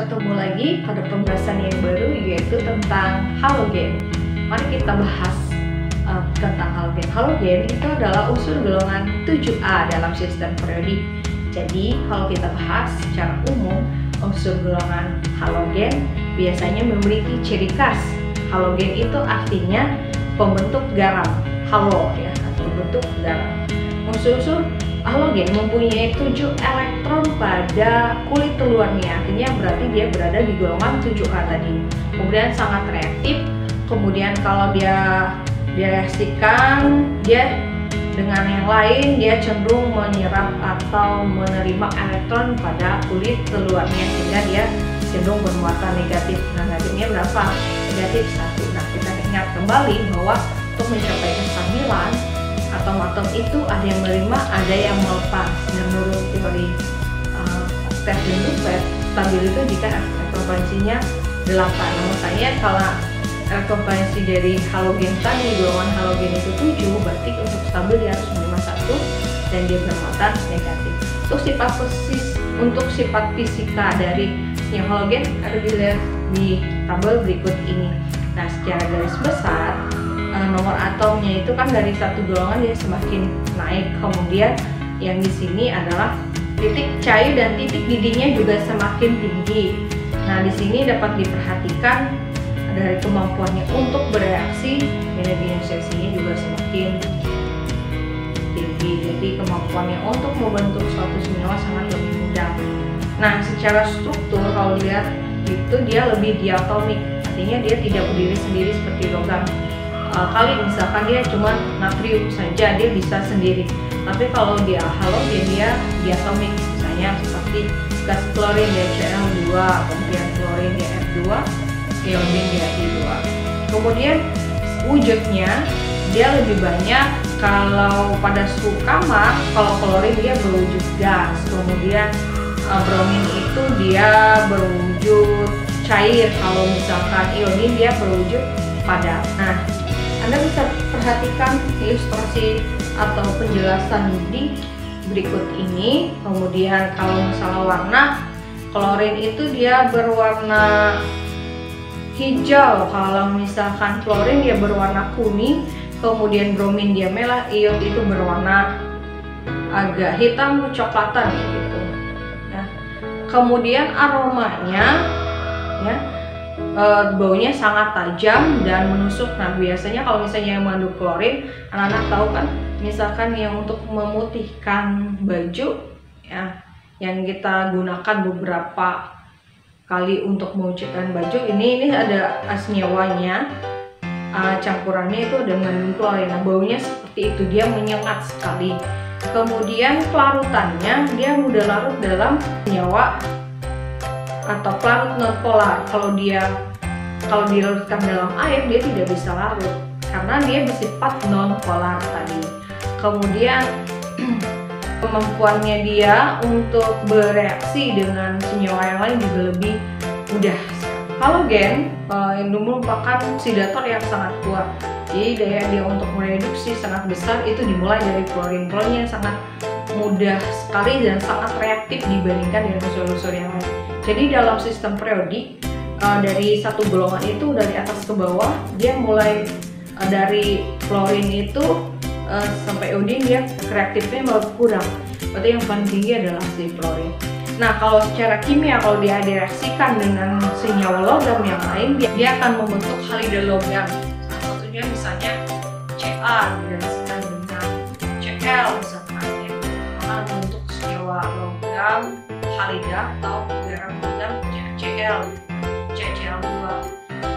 ketemu lagi pada pembahasan yang baru, yaitu tentang halogen. Mari kita bahas tentang halogen. Halogen itu adalah unsur golongan 7A dalam sistem periodik. Jadi kalau kita bahas secara umum, unsur golongan halogen biasanya memiliki ciri khas. Halogen itu artinya pembentuk garam, halo ya, atau bentuk garam. Unsur-unsur halogen mempunyai 7 elektron pada kulit luarnya, artinya berarti dia berada di golongan 7A tadi. Kemudian sangat reaktif, kemudian kalau dia direaksikan, dia dengan yang lain dia cenderung menyerap atau menerima elektron pada kulit luarnya, sehingga dia cenderung bermuatan negatif. Nah, negatifnya berapa? Negatif 1. Nah, kita ingat kembali bahwa untuk mencapai kestabilan atom-atom itu ada yang menerima, ada yang melepas. Dan menurut teori Stephen Dupert, stabil itu jika elektronvalensinya 8. Nah, makanya kalau elektronvalensi dari halogen tadi, golongan halogen itu 7, berarti untuk stabil dia harus menerima 1 dan dia bermuatan negatif. Untuk sifat fisika dari yang halogen ada dilihat di tabel berikut ini. Nah, secara garis besar nomor atomnya itu kan dari satu golongan dia semakin naik, kemudian yang di sini adalah titik cair dan titik didihnya juga semakin tinggi. Nah, di sini dapat diperhatikan dari kemampuannya untuk bereaksi, energi ionisiasinya juga semakin tinggi. Jadi kemampuannya untuk membentuk suatu senyawa sangat lebih mudah. Nah, secara struktur kalau lihat itu dia lebih diatomik, artinya dia tidak berdiri sendiri seperti logam. Kali misalkan dia cuma natrium saja, dia bisa sendiri. Tapi kalau dia halogen dia diatomik, misalnya seperti gas klorin dia Cl2, kemudian klorin dia F2, iodin dia I2. Kemudian wujudnya dia lebih banyak. Kalau pada suhu kamar, kalau klorin dia berwujud gas, kemudian bromin itu dia berwujud cair, kalau misalkan iodin dia berwujud padat. Nah, Anda bisa perhatikan ilustrasi atau penjelasan di berikut ini. Kemudian kalau misalnya warna, klorin itu dia berwarna hijau, kalau misalkan klorin dia berwarna kuning, kemudian bromin dia merah, iod itu berwarna agak hitam kecoklatan gitu. Nah, kemudian aromanya ya, baunya sangat tajam dan menusuk. Nah, biasanya kalau misalnya yang mengandung klorin, anak-anak tahu kan, misalkan yang untuk memutihkan baju ya, yang kita gunakan beberapa kali untuk mencucikan baju, ini ada senyawanya, campurannya itu ada mengandung klorin. Nah, baunya seperti itu, dia menyengat sekali. Kemudian pelarutannya dia mudah larut dalam senyawa atau pelarut nonpolar. Kalau dilarutkan dalam air dia tidak bisa larut karena dia bersifat nonpolar tadi. Kemudian kemampuannya dia untuk bereaksi dengan senyawa yang lain juga lebih mudah. Halogen yang merupakan oksidator yang sangat kuat. Jadi daya dia untuk mereduksi sangat besar, itu dimulai dari klorin. Klorin yang sangat mudah sekali dan sangat reaktif dibandingkan dengan unsur-unsur yang lain. Jadi dalam sistem periodik dari satu golongan itu dari atas ke bawah, dia mulai dari klorin itu sampai iodin dia reaktifnya malah kurang. Berarti yang paling tinggi adalah si klorin. Nah, kalau secara kimia, kalau dia direaksikan dengan senyawa logam yang lain, dia akan membentuk halida logam. Salah satunya misalnya Ca direaksikan dengan Cl misalkan, ya, maka membentuk senyawa logam halida atau garam logam CaCl, CaCl2.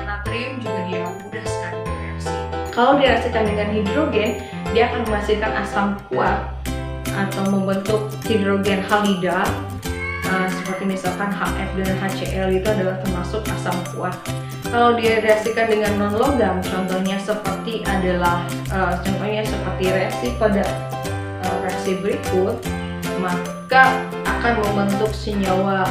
Natrium juga dia mudah sekali bereaksi. Kalau direaksikan dengan hidrogen, dia akan menghasilkan asam kuat atau membentuk hidrogen halida. Seperti misalkan HF dan HCl itu adalah termasuk asam kuat. Kalau direaksikan dengan non logam, contohnya seperti reaksi pada reaksi berikut, maka akan membentuk senyawa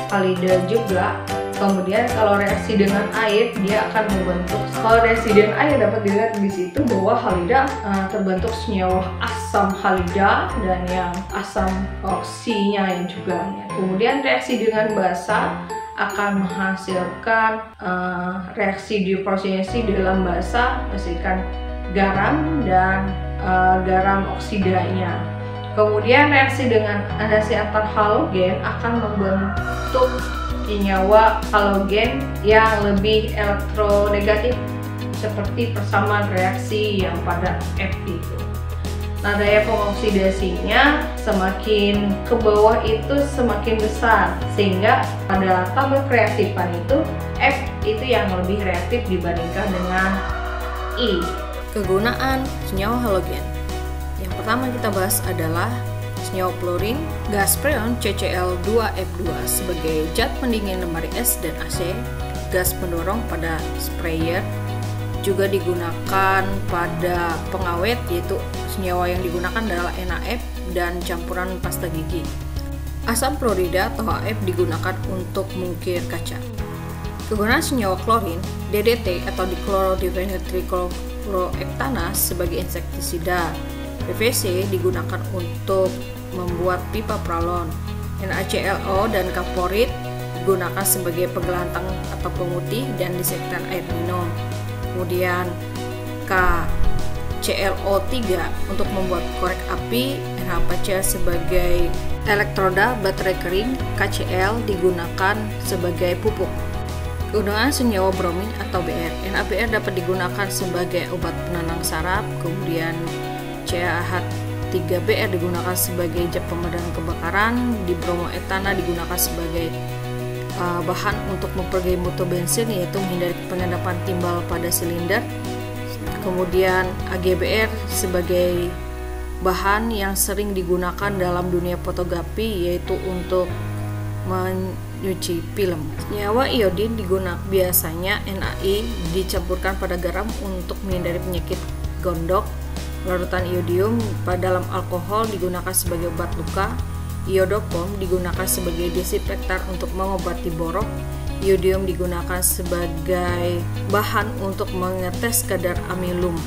halida juga. Kemudian kalau reaksi dengan air, dia akan membentuk. Kalau reaksi dengan air dapat dilihat di situ bahwa halida terbentuk senyawa asam halida dan yang asam oksinya yang juga. Kemudian reaksi dengan basa akan menghasilkan reaksi dihidrogenasi dalam basa, menghasilkan garam dan garam oksidanya. Kemudian reaksi dengan reaksi antar halogen akan membentuk senyawa halogen yang lebih elektronegatif seperti persamaan reaksi yang pada F itu. Nah, daya pengoksidasinya semakin ke bawah itu semakin besar, sehingga pada tabel reaktifan itu F itu yang lebih reaktif dibandingkan dengan I. Kegunaan senyawa halogen. Yang pertama kita bahas adalah senyawa klorin, gas freon CCl2F2 sebagai zat pendingin lemari es dan AC, gas pendorong pada sprayer, juga digunakan pada pengawet, yaitu senyawa yang digunakan adalah NaF dan campuran pasta gigi. Asam klorida atau HF digunakan untuk mengukir kaca. Kegunaan senyawa klorin, DDT atau diklorodimetilchloroethana sebagai insektisida. PVC digunakan untuk membuat pipa pralon. NaClO dan kaporit digunakan sebagai penggelantang atau pemutih dan disinfektan air minum. Kemudian KClO3 untuk membuat korek api, NH4Cl sebagai elektroda baterai kering, KCl digunakan sebagai pupuk. Kegunaan senyawa bromin atau Br. NaBr dapat digunakan sebagai obat penenang saraf, kemudian CaH3Br digunakan sebagai zat pemadam kebakaran, dibromoetana digunakan sebagai bahan untuk memperbaiki mutu bensin, yaitu menghindari pengendapan timbal pada silinder. Kemudian AgBr sebagai bahan yang sering digunakan dalam dunia fotografi, yaitu untuk menyuci film. Senyawa iodin digunakan biasanya NaI dicampurkan pada garam untuk menghindari penyakit gondok. Larutan iodium pada dalam alkohol digunakan sebagai obat luka. Iodopom digunakan sebagai desinfektan untuk mengobati borok. Iodium digunakan sebagai bahan untuk mengetes kadar amilum.